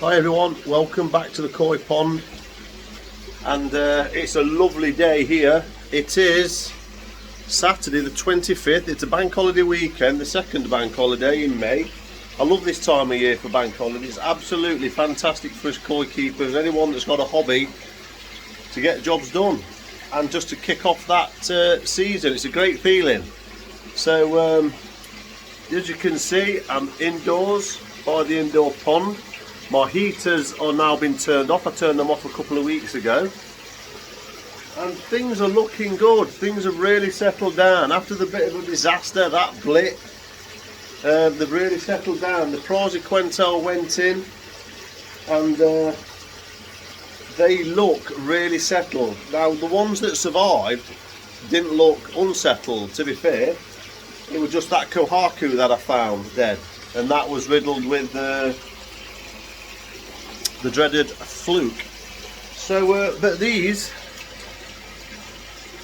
Hi everyone, welcome back to the koi pond, and it's a lovely day here. It is Saturday the 25th, it's a bank holiday weekend, the second bank holiday in May. I love this time of year for bank holidays, absolutely fantastic for us koi keepers, anyone that's got a hobby to get jobs done and just to kick off that season. It's a great feeling. So as you can see, I'm indoors by the indoor pond. My heaters are now been turned off. I turned them off a couple of weeks ago. And things are looking good. Things have really settled down. After the bit of a disaster, that blip, they've really settled down. The Praziquantel went in and they look really settled. Now, the ones that survived didn't look unsettled, to be fair. It was just that Kohaku that I found dead. And that was riddled with the dreaded fluke. So but these,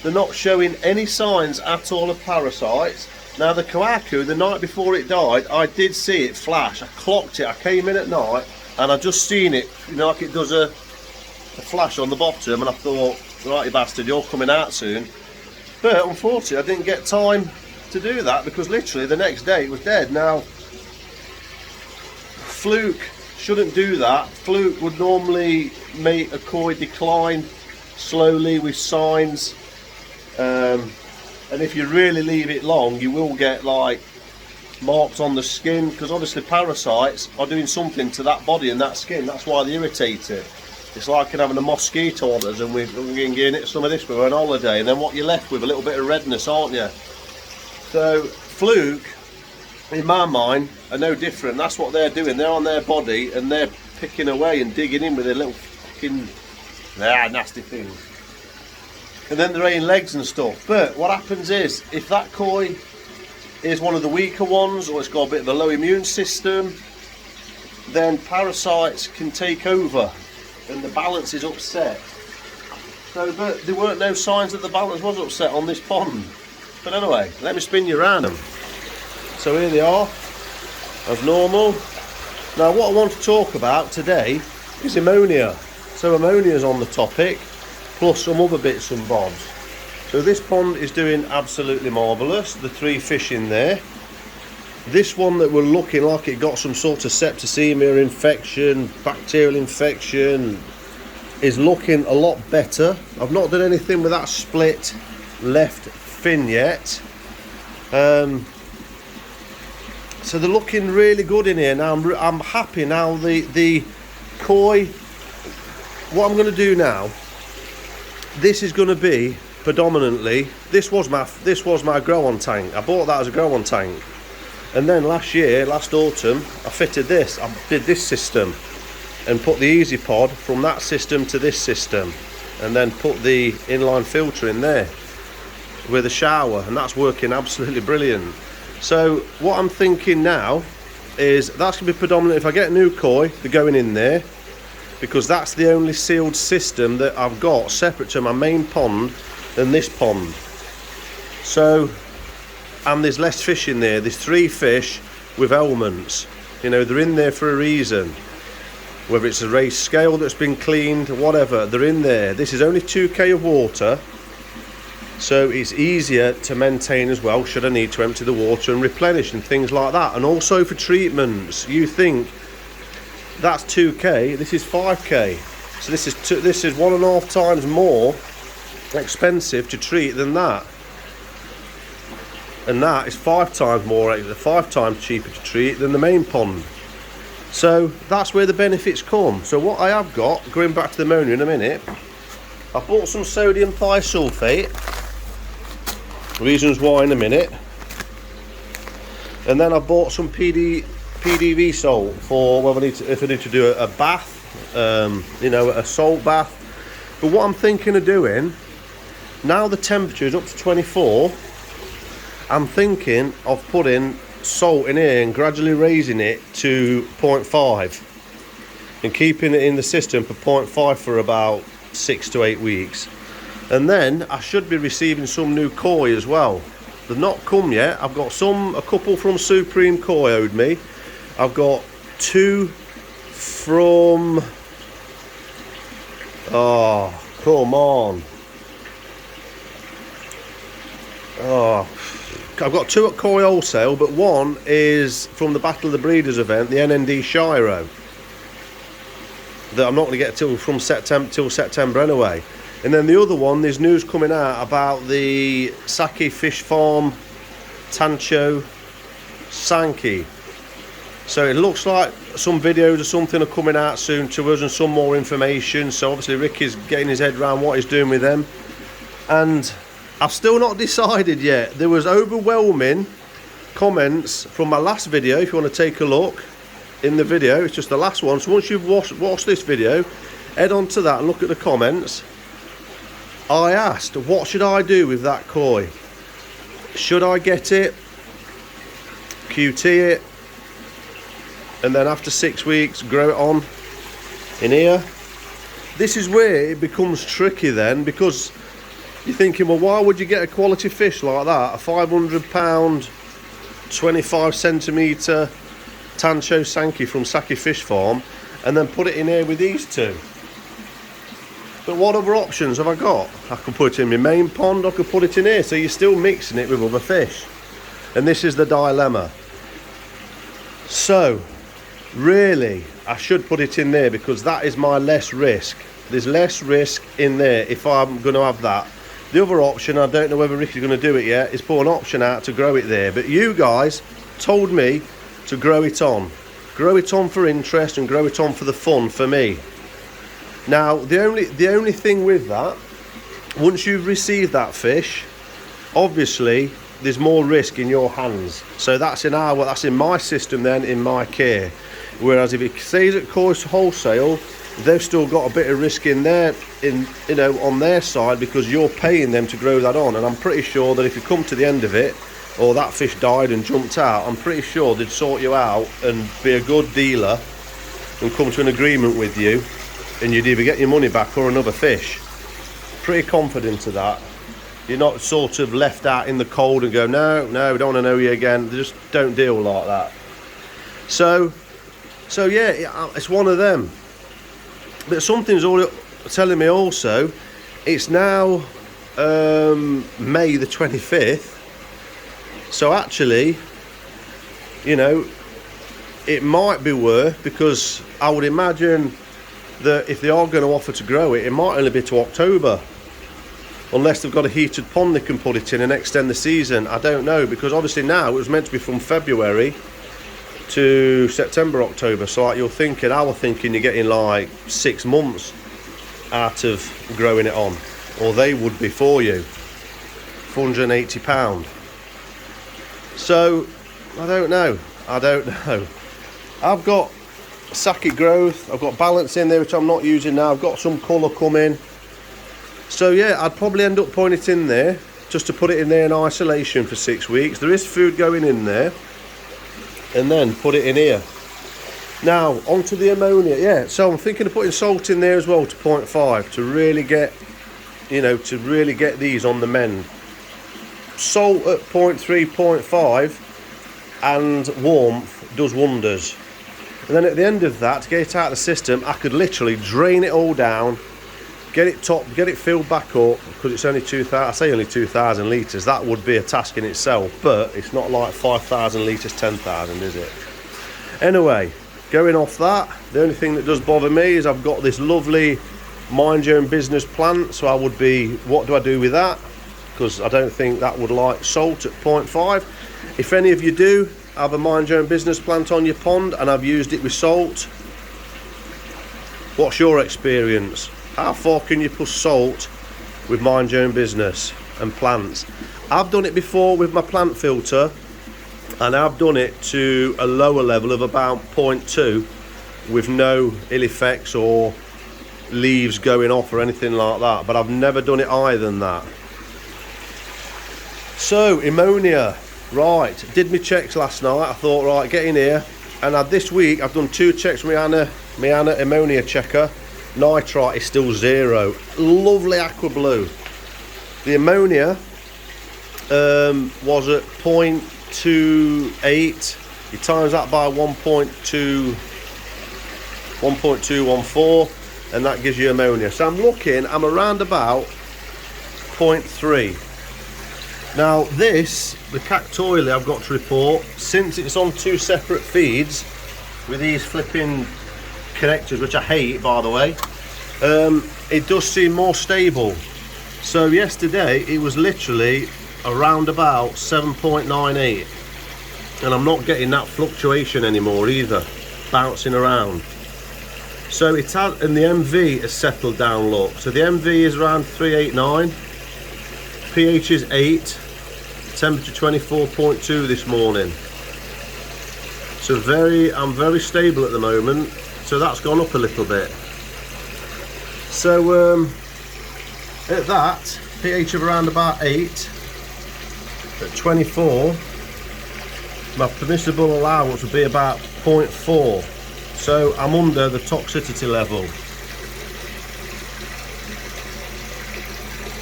they're not showing any signs at all of parasites. Now the Kohaku, the night before it died, I did see it flash. I clocked it. I came in at night and I just seen it, you know, like it does a flash on the bottom, and I thought, right, you bastard, you're coming out soon. But unfortunately I didn't get time to do that, because literally the next day it was dead. Now fluke shouldn't do that. Fluke would normally make a koi decline slowly with signs, and if you really leave it long you will get like marks on the skin, because obviously parasites are doing something to that body and that skin. That's why they irritate it. It's like having a mosquito on us, and we're getting it some of this when we're on holiday, and then what you're left with, a little bit of redness, aren't you? So fluke, in my mind, are no different. That's what they're doing. They're on their body and they're picking away and digging in with their little fucking nasty things. And then they're laying legs and stuff. But what happens is, if that koi is one of the weaker ones, or it's got a bit of a low immune system, then parasites can take over and the balance is upset. So, but there weren't no signs that the balance was upset on this pond. But anyway, let me spin you around them. So here they are, as normal. Now what I want to talk about today is ammonia. So ammonia is on the topic, plus some other bits and bobs. So this pond is doing absolutely marvellous. The 3 fish in there. This one that we're looking like it got some sort of septicemia infection, bacterial infection, is looking a lot better. I've not done anything with that split left fin yet. So they're looking really good in here. Now I'm happy now. The koi, what I'm going to do now, this is going to be predominantly, this was my grow on tank. I bought that as a grow on tank, and then last autumn I fitted this. I did this system and put the easy pod from that system to this system, and then put the inline filter in there with a shower, and that's working absolutely brilliant. So what I'm thinking now is that's going to be predominant. If I get new koi, they're going in there, because that's the only sealed system that I've got separate to my main pond than this pond. So, and there's less fish in there. There's 3 fish with ailments. You know, they're in there for a reason. Whether it's a raised scale that's been cleaned, whatever, they're in there. This is only 2k of water, so it's easier to maintain as well, should I need to empty the water and replenish and things like that. And also for treatments, you think that's 2k, this is 5k, so this is 1.5 times more expensive to treat than that, and that is 5 times more, 5 times cheaper to treat than the main pond. So that's where the benefits come. So what I have got, going back to the ammonia in a minute, I bought some sodium thiosulfate, reasons why in a minute, and then I bought some PDV salt for if I need to do a bath, you know, a salt bath. But what I'm thinking of doing, now the temperature is up to 24, I'm thinking of putting salt in here and gradually raising it to 0.5 and keeping it in the system for 0.5 for about 6 to 8 weeks. And then I should be receiving some new koi as well. They've not come yet. I've got a couple from Supreme Koi owed me. I've got 2 from, oh, come on. Oh, I've got 2 at Koi Wholesale, but one is from the Battle of the Breeders event, the NND Shiro, that I'm not going to get till September anyway. And then the other one, there's news coming out about the Saki Fish Farm Tancho Sankey. So it looks like some videos or something are coming out soon to us, and some more information. So obviously Ricky's getting his head around what he's doing with them, and I've still not decided yet. There was overwhelming comments from my last video. If you want to take a look in the video, it's just the last one. So once you've watched this video, head on to that and look at the comments. I asked, what should I do with that koi? Should I get it, QT it, and then after 6 weeks grow it on in here? This is where it becomes tricky then, because you're thinking, well, why would you get a quality fish like that, a 500 pound 25 centimetre Tancho Sankey from Saki Fish Farm, and then put it in here with these two? But what other options have I got? I could put it in my main pond, I could put it in here. So you're still mixing it with other fish, and this is the dilemma. So really I should put it in there, because that is my less risk. There's less risk in there if I'm going to have that. The other option, I don't know whether Ricky's going to do it yet, is put an option out to grow it there. But you guys told me to grow it on. Grow it on for interest and grow it on for the fun for me. Now, the only thing with that, once you've received that fish, obviously there's more risk in your hands. So that's in my system then, in my care. Whereas if it stays at Koi Wholesale, they've still got a bit of risk in there, on their side, because you're paying them to grow that on. And I'm pretty sure that if you come to the end of it, or that fish died and jumped out, I'm pretty sure they'd sort you out and be a good dealer and come to an agreement with you, and you'd either get your money back or another fish. Pretty confident of that. You're not sort of left out in the cold and go, no, we don't want to know you again. They just don't deal like that. So yeah, it's one of them. But something's all telling me also, it's now May the 25th. So actually, you know, it might be worth, because I would imagine that if they are going to offer to grow it, it might only be to October, unless they've got a heated pond they can put it in and extend the season. I don't know, because obviously now it was meant to be from February to September, October. So like I was thinking you're getting like 6 months out of growing it on, or they would be for you, £480. So I don't know. I've got Saki growth, I've got balance in there which I'm not using now, I've got some colour coming. So yeah, I'd probably end up putting it in there, just to put it in there in isolation for 6 weeks. There is food going in there, and then put it in here. Now onto the ammonia. Yeah, so I'm thinking of putting salt in there as well to 0.5 to really get, these on the mend. Salt at 0.3, 0.5 and warmth does wonders. And then at the end of that, to get it out of the system, I could literally drain it all down, get it filled back up, because it's only 2,000 litres. That would be a task in itself, but it's not like 5,000 litres, 10,000, is it? Anyway, going off that, the only thing that does bother me is I've got this lovely mind your own business plant. So I would be, what do I do with that? Because I don't think that would like salt at 0.5. If any of you do have a mind your own business plant on your pond and I've used it with salt, what's your experience? How far can you push salt with mind your own business and plants? I've done it before with my plant filter, and I've done it to a lower level of about 0.2 with no ill effects or leaves going off or anything like that, but I've never done it higher than that. So ammonia, right, did my checks last night. I thought, right, get in here, and this week I've done 2 checks with my Anna ammonia checker. Nitrite is still 0. Lovely aqua blue. The ammonia was at 0.28. You times that by 1.2 1.214, and that gives you ammonia. So I'm around about 0.3. Now this, the Cactoile, I've got to report, since it's on 2 separate feeds with these flipping connectors, which I hate by the way, it does seem more stable. So yesterday it was literally around about 7.98, and I'm not getting that fluctuation anymore either, bouncing around. So it has, and the MV has settled down, look. So the MV is around 389, pH is 8, temperature 24.2 this morning. So I'm very stable at the moment. So that's gone up a little bit. So at that pH of around about 8, at 24, my permissible allowance would be about 0.4. So I'm under the toxicity level.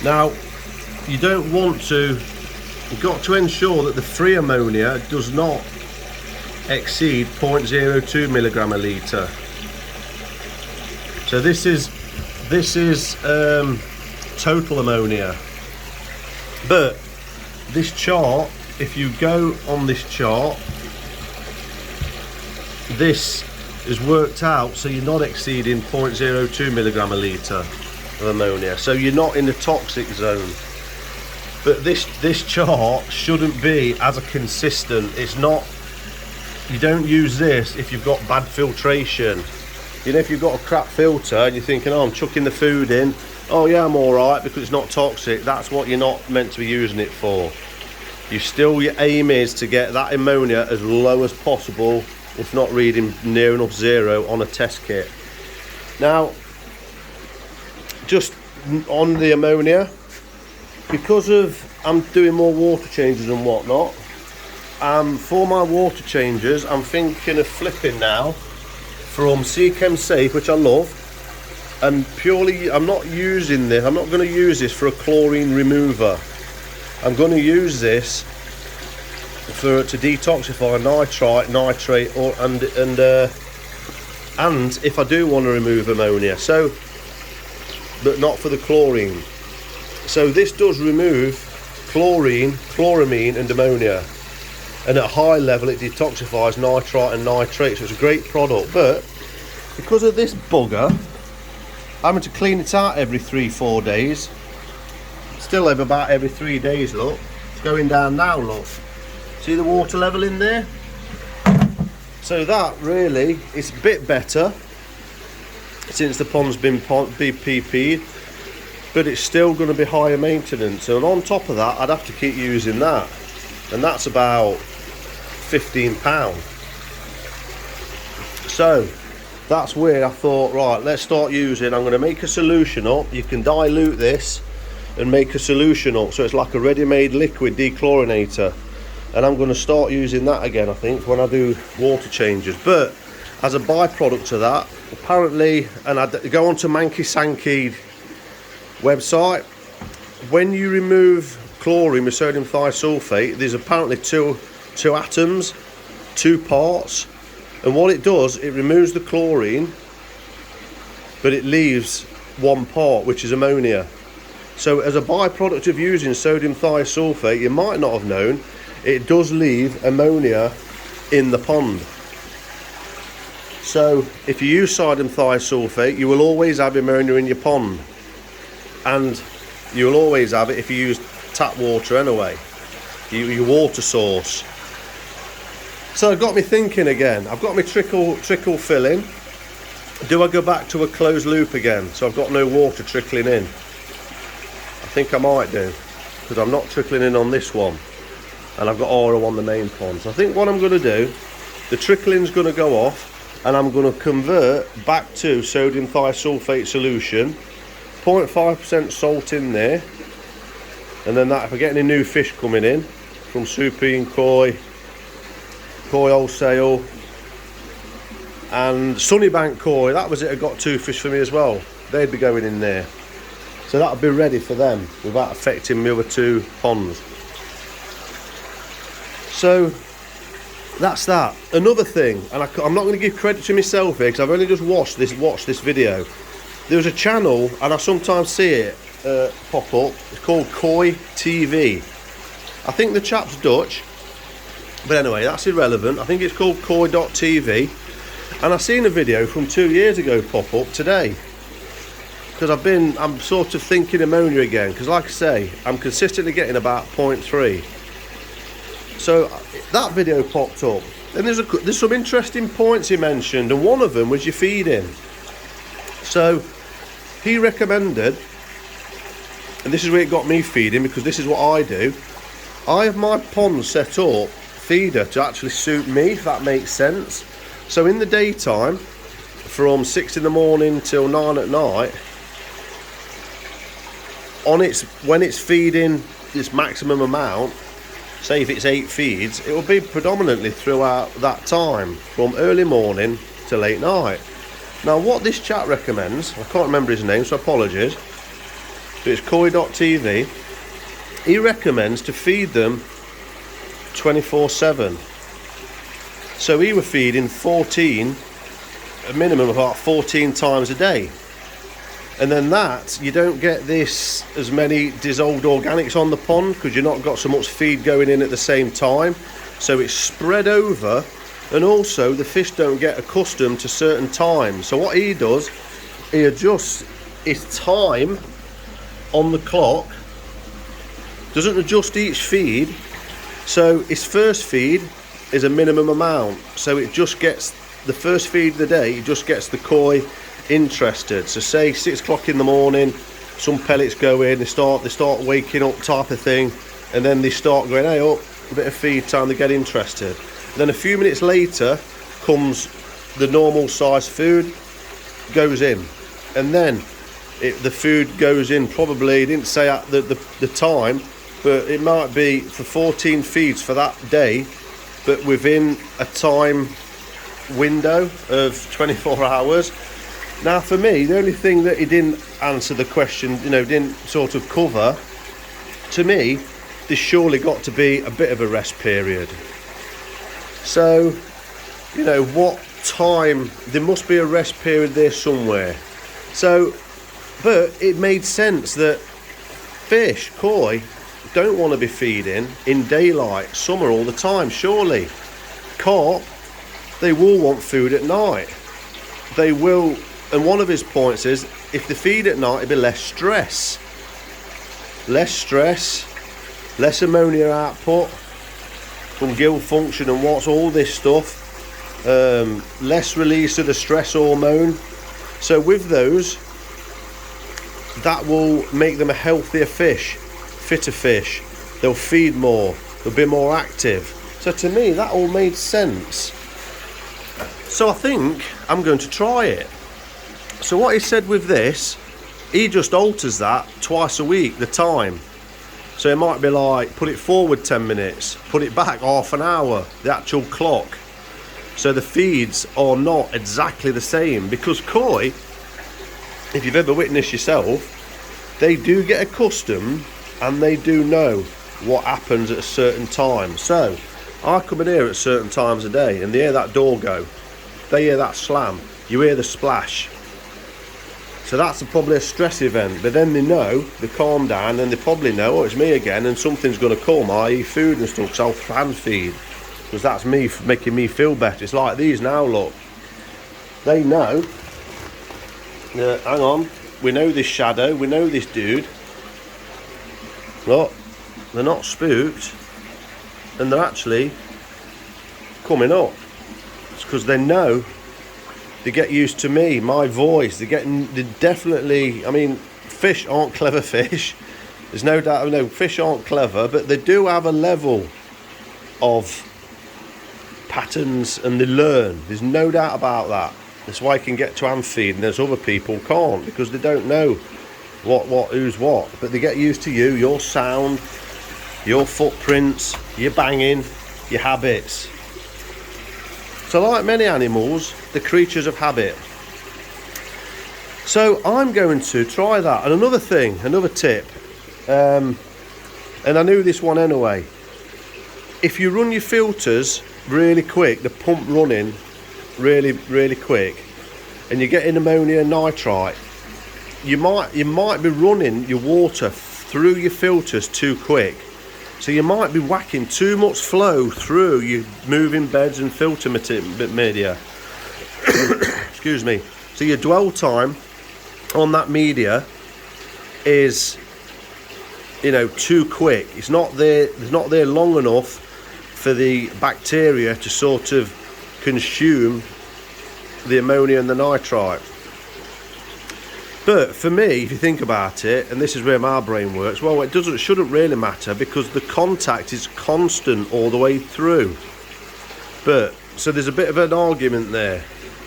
Now you don't want to, you've got to ensure that the free ammonia does not exceed 0.02 milligram a litre. So this is total ammonia. But this chart, if you go on this chart, this is worked out so you're not exceeding 0.02 milligram a litre of ammonia. So you're not in the toxic zone. But this chart shouldn't be as a consistent. It's not. You don't use this if you've got bad filtration. You know, if you've got a crap filter and you're thinking, oh, I'm chucking the food in, oh yeah, I'm all right because it's not toxic. That's what you're not meant to be using it for. Your aim is to get that ammonia as low as possible, if not reading near enough zero on a test kit. Now, just on the ammonia, because I'm doing more water changes and whatnot, for my water changes, I'm thinking of flipping now from Seachem Safe, which I love, and purely, I'm not using this, I'm not going to use this for a chlorine remover. I'm going to use this to detoxify nitrite, nitrate, and if I do want to remove ammonia, so, but not for the chlorine. So this does remove chlorine, chloramine and ammonia, and at a high level it detoxifies nitrite and nitrate, so it's a great product. But because of this bugger, I'm having to clean it out every 3-4 days. Still over about every 3 days, look. It's going down now, look. See the water level in there? So that really is a bit better since the pond's been BPP'd, but it's still going to be higher maintenance. And on top of that, I'd have to keep using that, and that's about £15. So that's where I thought, right, let's start using. I'm going to make a solution up. You can dilute this and make a solution up, so it's like a ready-made liquid dechlorinator, and I'm going to start using that again, I think, when I do water changes. But as a byproduct of that, apparently, and I go on to Mankey Sankey website, when you remove chlorine with sodium thiosulfate, there's apparently two atoms, 2 parts, and what it does, it removes the chlorine, but it leaves 1 part, which is ammonia. So as a byproduct of using sodium thiosulfate, you might not have known, it does leave ammonia in the pond. So if you use sodium thiosulfate, you will always have ammonia in your pond, and you will always have it if you use tap water anyway, your water source. So it got me thinking again. I've got my trickle filling. Do I go back to a closed loop again, so I've got no water trickling in? I think I might do, because I'm not trickling in on this one, and I've got RO on the main pond. So I think what I'm going to do, the trickling's going to go off, and I'm going to convert back to sodium thiosulfate solution, 0.5% salt in there, and then that, if I get any new fish coming in from Soupy and Koi Wholesale and Sunnybank Koi, that was it, I got 2 fish for me as well, they'd be going in there, so that'll be ready for them without affecting my other 2 ponds. So that's that. Another thing, and I'm not going to give credit to myself here because I've only just watched this video. There's a channel, and I sometimes see it pop up. It's called Koi TV. I think the chap's Dutch, but anyway, that's irrelevant. I think it's called Koi.tv, and I've seen a video from 2 years ago pop up today because I'm sort of thinking ammonia again, because like I say, I'm consistently getting about 0.3. So that video popped up, and there's some interesting points he mentioned, and one of them was your feeding. So he recommended, and this is where it got me feeding, because this is what I do. I have my pond set up feeder to actually suit me, if that makes sense. So in the daytime, from 6 in the morning till 9 at night, when it's feeding this maximum amount, say if it's 8 feeds, it will be predominantly throughout that time, from early morning to late night. Now what this chap recommends, I can't remember his name, so apologies, but it's Koi.tv. He recommends to feed them 24/7. So he were feeding 14, a minimum of about 14 times a day. And then that, you don't get as many dissolved organics on the pond because you've not got so much feed going in at the same time. So it's spread over, and also the fish don't get accustomed to certain times. So what he does, he adjusts his time on the clock, doesn't adjust each feed. So his first feed is a minimum amount, so it just gets the first feed of the day, it just gets the koi interested. So say 6 o'clock in the morning, some pellets go in, they start waking up type of thing, and then they start going, hey up, a bit of feed time, they get interested. Then a few minutes later comes the normal size food, goes in, and then the food goes in, probably, he didn't say at the time, but it might be for 14 feeds for that day, but within a time window of 24 hours. Now for me, the only thing that he didn't answer the question, didn't sort of cover, to me, there's surely got to be a bit of a rest period. So, what time, there must be a rest period there somewhere. So, but it made sense that fish, koi, don't want to be feeding in daylight, summer all the time, surely. Carp, they will want food at night. They will, and one of his points is, if they feed at night, it'll be less stress. Less stress, less ammonia output from gill function and what's all this stuff. Less release of the stress hormone. So with those, that will make them a healthier fish, fitter fish. They'll feed more, they'll be more active. So to me, that all made sense. So I think I'm going to try it. So what he said with this, he just alters that twice a week, the time. So it might be like, put it forward 10 minutes, put it back half an hour, the actual clock. So the feeds are not exactly the same, because koi, if you've ever witnessed yourself, they do get accustomed and they do know what happens at a certain time. So I come in here at certain times of day and they hear that door go, they hear that slam, you hear the splash. So that's probably a stress event, but then they know, they calm down, and they probably know, oh, it's me again, and something's going to come, i.e. food and stuff, so I'll hand feed, because that's me making me feel better. It's like these now, look, they know, hang on, we know this shadow, we know this dude, look, they're not spooked, and they're actually coming up. It's because they know. They get used to me, my voice. They definitely, I mean, fish aren't clever fish. There's no doubt, no, fish aren't clever, but they do have a level of patterns and they learn. There's no doubt about that. That's why you can get to hand feed and there's other people can't, because they don't know who's what. But they get used to you, your sound, your footprints, your banging, your habits. So like many animals, they're creatures of habit. So I'm going to try that. And another thing, another tip, and I knew this one anyway. If you run your filters really quick, the pump running really quick, and you're getting ammonia nitrite, you might be running your water through your filters too quick. So you might be whacking too much flow through your moving beds and filter media. Excuse me. So your dwell time on that media is, too quick. It's not there long enough for the bacteria to sort of consume the ammonia and the nitrite. But for me, if you think about it, and this is where my brain works, well, it shouldn't really matter, because the contact is constant all the way through. But so there's a bit of an argument there.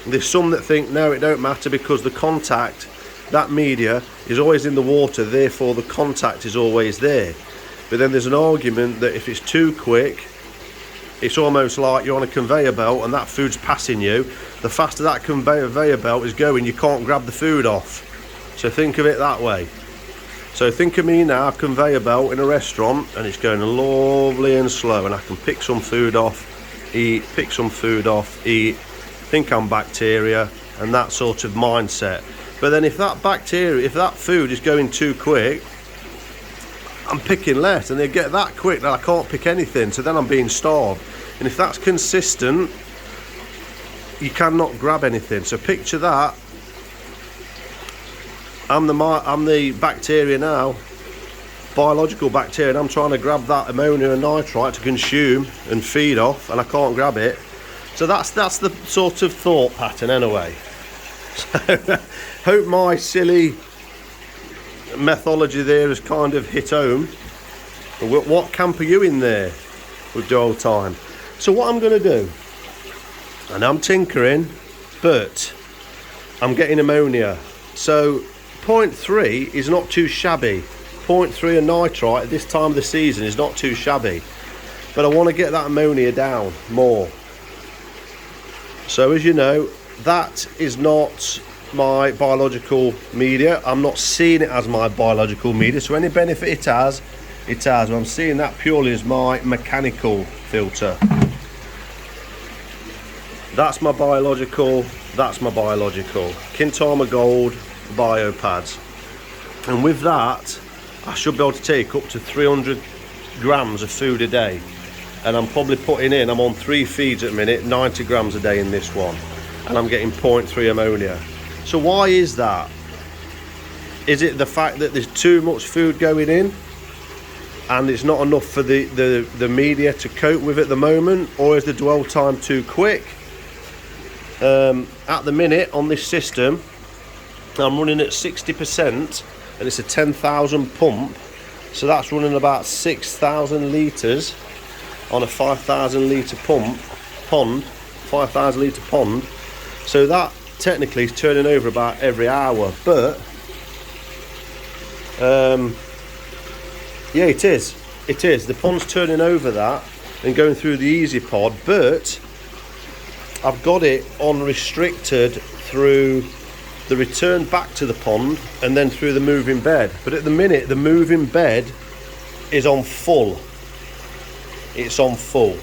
There's some that think no, it don't matter, because the contact, that media is always in the water, therefore the contact is always there. But then there's an argument that if it's too quick, it's almost like you're on a conveyor belt and that food's passing you. The faster that conveyor belt is going, you can't grab the food off. So think of it that way. So think of me now, a conveyor belt in a restaurant, and it's going lovely and slow, and I can pick some food off, eat, pick some food off, eat, think I'm bacteria, and that sort of mindset. But then if that food is going too quick, I'm picking less, and they get that quick that I can't pick anything, so then I'm being starved. And if that's consistent, you cannot grab anything. So picture that. I'm the bacteria now, biological bacteria, and I'm trying to grab that ammonia and nitrite to consume and feed off, and I can't grab it. So that's the sort of thought pattern anyway. So hope my silly methodology there has kind of hit home. What camp are you in there with dwell time? So what I'm going to do, and I'm tinkering, but I'm getting ammonia. So 0.3 is not too shabby. 0.3 of nitrite at this time of the season is not too shabby. But I want to get that ammonia down more. So as you know, that is not my biological media. I'm not seeing it as my biological media. So any benefit it has, it has. I'm seeing that purely as my mechanical filter. That's my biological. That's my biological. Kintama Gold bio pads, and with that I should be able to take up to 300 grams of food a day, and I'm probably putting in, I'm on 3 feeds at the minute, 90 grams a day in this one, and I'm getting 0.3 ammonia. So why is that? Is it the fact that there's too much food going in and it's not enough for the media to cope with at the moment, or is the dwell time too quick? At the minute on this system I'm running at 60%, and it's a 10,000 pump, so that's running about 6,000 litres on a 5,000 litre pond, 5,000 litre pond. So that technically is turning over about every hour, but yeah, it is. The pond's turning over that and going through the easy pod, but I've got it unrestricted through the return back to the pond and then through the moving bed. But at the minute the moving bed is on full. It's on full.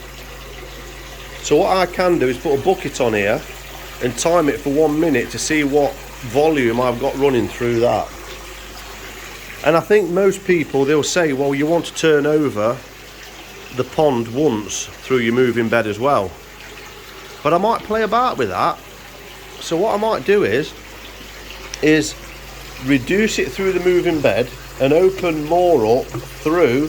So what I can do is put a bucket on here and time it for 1 minute to see what volume I've got running through that. And I think most people, they'll say, well, you want to turn over the pond once through your moving bed as well. But I might play about with that. So what I might do is reduce it through the moving bed and open more up through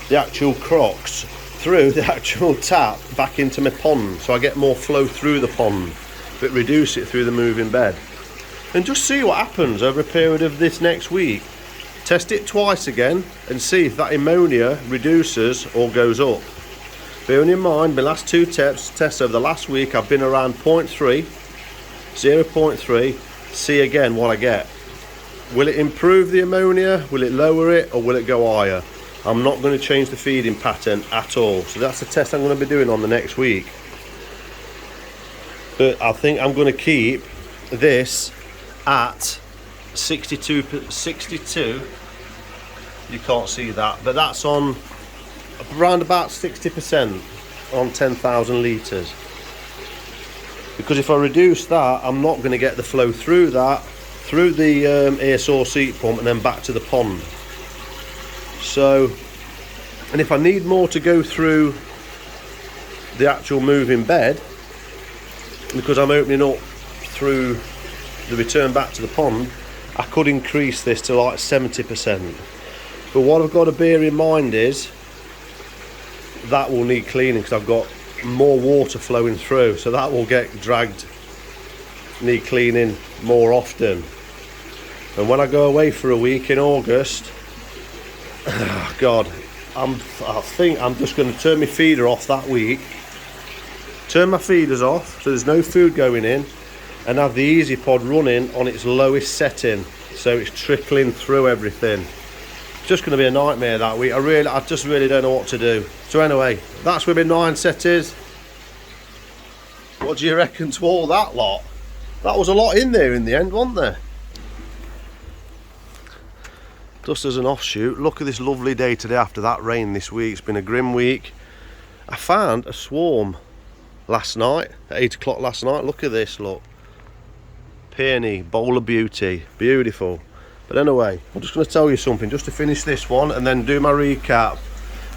the actual crocks, through the actual tap back into my pond, so I get more flow through the pond, but reduce it through the moving bed. And just see what happens over a period of this next week. Test it twice again and see if that ammonia reduces or goes up. Bearing in mind my last 2 tests over the last week, I've been around 0.3, 0.3. See again what I get. Will it improve the ammonia? Will it lower it? Or will it go higher? I'm not going to change the feeding pattern at all. So that's the test I'm going to be doing on the next week. But I think I'm going to keep this at 62. You can't see that, but that's on around about 60%. on 10,000 litres. Because if I reduce that, I'm not going to get the flow through that, through the air source heat pump and then back to the pond. So, and if I need more to go through the actual moving bed, because I'm opening up through the return back to the pond, I could increase this to like 70%. But what I've got to bear in mind is that will need cleaning because I've got more water flowing through, so that will get dragged, need cleaning more often. And when I go away for a week in August, oh God, I think I'm just going to turn my feeder off that week, turn my feeders off so there's no food going in, and have the Easy Pod running on its lowest setting so it's trickling through everything. It's just going to be a nightmare that week. I just really don't know what to do. So anyway, that's where my 9 set is. What do you reckon to all that lot? That was a lot in there in the end, wasn't there? Just as an offshoot, look at this lovely day today after that rain this week. It's been a grim week. I found a swarm last night, at 8 o'clock last night. Look at this, look. Peony, bowl of beauty, beautiful. But anyway, I'm just going to tell you something just to finish this one and then do my recap.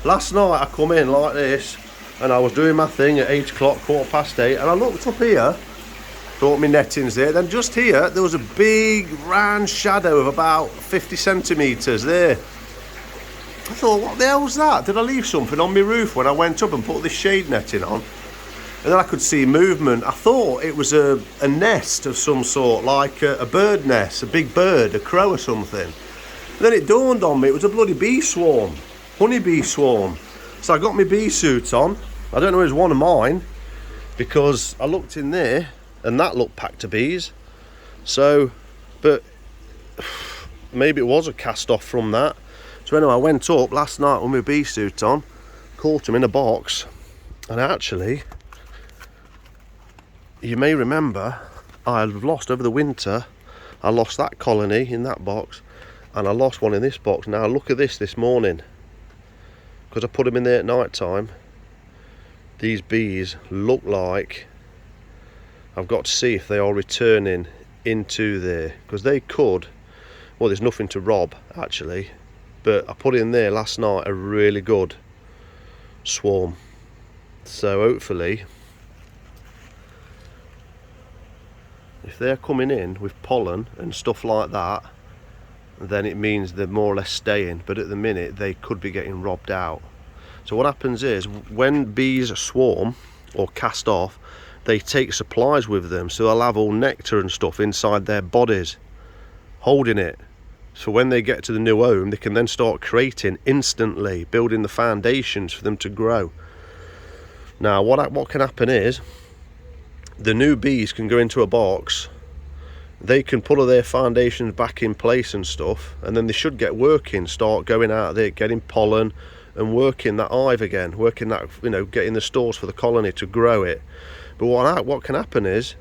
Last night I come in like this and I was doing my thing at 8 o'clock, 8:15, and I looked up here, thought my netting's there, then just here there was a big round shadow of about 50 centimetres there. I thought, what the hell's that? Did I leave something on my roof when I went up and put this shade netting on? And then I could see movement. I thought it was a nest of some sort, like a bird nest, a big bird, a crow or something. And then it dawned on me, it was a bloody bee swarm, honeybee swarm. So I got my bee suit on. I don't know if it was one of mine, because I looked in there and that looked packed of bees. So, but maybe it was a cast off from that. So anyway, I went up last night with my bee suit on, caught them in a box, and actually, you may remember, I've lost over the winter, I lost that colony in that box, and I lost one in this box. Now look at this morning, because I put them in there at night time. These bees look like, I've got to see if they are returning into there, because they could, well, there's nothing to rob actually, but I put in there last night a really good swarm. So hopefully, if they're coming in with pollen and stuff like that, then it means they're more or less staying. But at the minute, they could be getting robbed out. So what happens is, when bees swarm or cast off, they take supplies with them. So they'll have all nectar and stuff inside their bodies, holding it. So when they get to the new home, they can then start creating instantly, building the foundations for them to grow. Now, what can happen is, the new bees can go into a box, they can put all their foundations back in place and stuff, and then they should get working, start going out there, getting pollen and working that hive again, working that, you know, getting the stores for the colony to grow it. But what can happen is,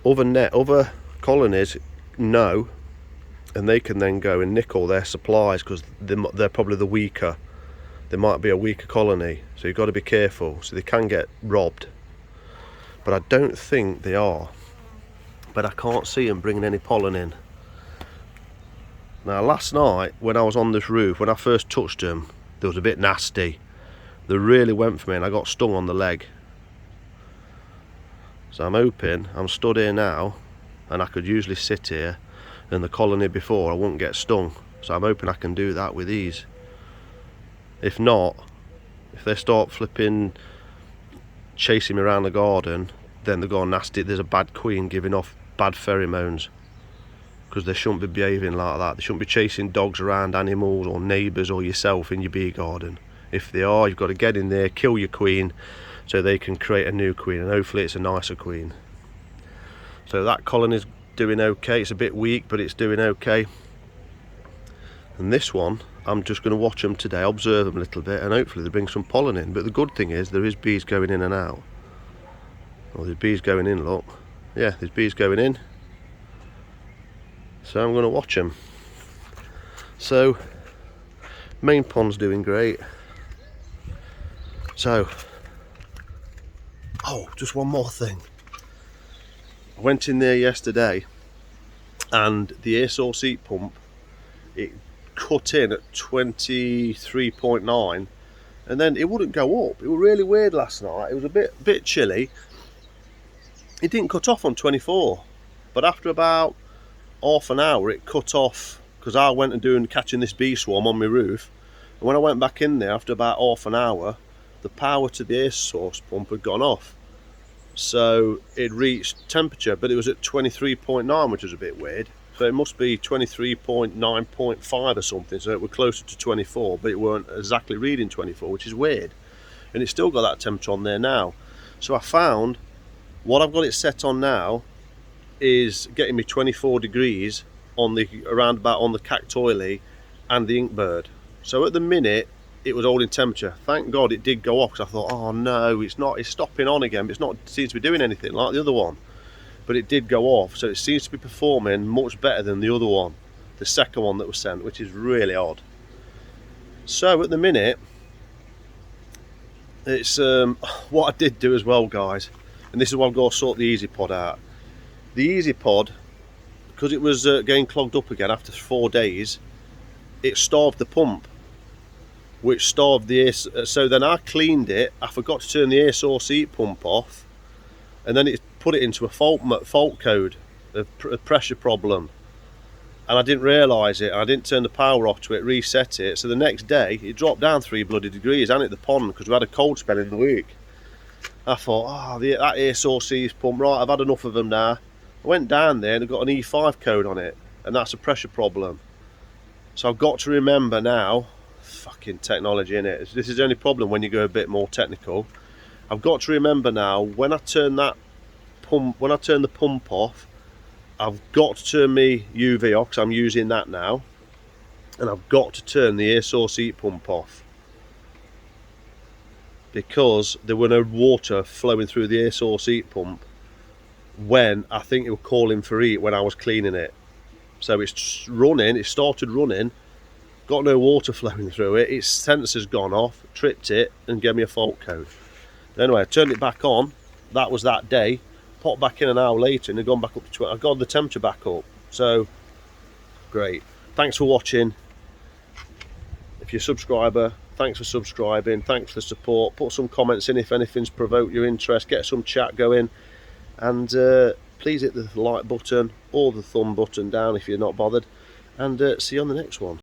other colonies know, and they can then go and nick all their supplies, because they're probably the weaker. They might be a weaker colony, so you've got to be careful. So they can get robbed. But I don't think they are. But I can't see them bringing any pollen in. Now last night when I was on this roof, when I first touched them, they was a bit nasty. They really went for me and I got stung on the leg. So I'm hoping, I'm stood here now and I could usually sit here in the colony before I wouldn't get stung. So I'm hoping I can do that with ease. If not, if they start flipping chasing me around the garden, then they're going nasty. There's a bad queen giving off bad pheromones, because they shouldn't be behaving like that. They shouldn't be chasing dogs around, animals or neighbours or yourself in your bee garden. If they are, you've got to get in there, kill your queen, so they can create a new queen, and hopefully it's a nicer queen. So that colony's doing okay. It's a bit weak, but it's doing okay. And this one, I'm just going to watch them today, observe them a little bit, and hopefully they bring some pollen in. But the good thing is there is bees going in and out. Oh, there's bees going in, look. Yeah, there's bees going in. So I'm going to watch them. So, main pond's doing great. So, Oh, just one more thing. I went in there yesterday and the air source heat pump, it cut in at 23.9 and then it wouldn't go up. It was really weird last night. It was a bit chilly. It didn't cut off on 24, but after about half an hour it cut off because I went and catching this bee swarm on my roof, and when I went back in there after about half an hour, the power to the air source pump had gone off. So it reached temperature, but it was at 23.9, which was a bit weird. So it must be 23.9.5 or something, so it was closer to 24, but it weren't exactly reading 24, which is weird. And it's still got that temperature on there now. So I found what I've got it set on now is getting me 24 degrees on the cactoile and the inkbird. So at the minute it was holding temperature. Thank God it did go off, because I thought, oh no, it's stopping on again, but it seems to be doing anything like the other one. But it did go off, so it seems to be performing much better than the other one, the second one that was sent, which is really odd. So at the minute, it's what I did do as well, guys, and this is why I've got to sort the Easy Pod out. The Easy Pod, because it was getting clogged up again after 4 days, it starved the pump, which starved the air. So then I cleaned it. I forgot to turn the air source heat pump off, and then it put it into a fault code, a pressure problem, and I didn't realise it. I didn't turn the power off to it, reset it. So the next day it dropped down 3 bloody degrees and hit the pond, because we had a cold spell in the week. I thought, oh, that air source heat pump, right, I've had enough of them now. I went down there and it got an E5 code on it, and that's a pressure problem. So I've got to remember now, fucking technology innit. This is the only problem when you go a bit more technical. I've got to remember now, when I turn the pump off, I've got to turn my UV off, because I'm using that now, and I've got to turn the air source heat pump off, because there were no water flowing through the air source heat pump when I think it was calling for heat when I was cleaning it. So it's running, it started running, got no water flowing through it, its sensor's gone off, tripped it and gave me a fault code. Anyway, I turned it back on, that was that day, popped back in an hour later and it had gone back up to 20. I got the temperature back up, so great. Thanks for watching. If you're a subscriber, thanks for subscribing, thanks for the support. Put some comments in if anything's provoked your interest, get some chat going, and please hit the like button or the thumb button down if you're not bothered, and see you on the next one.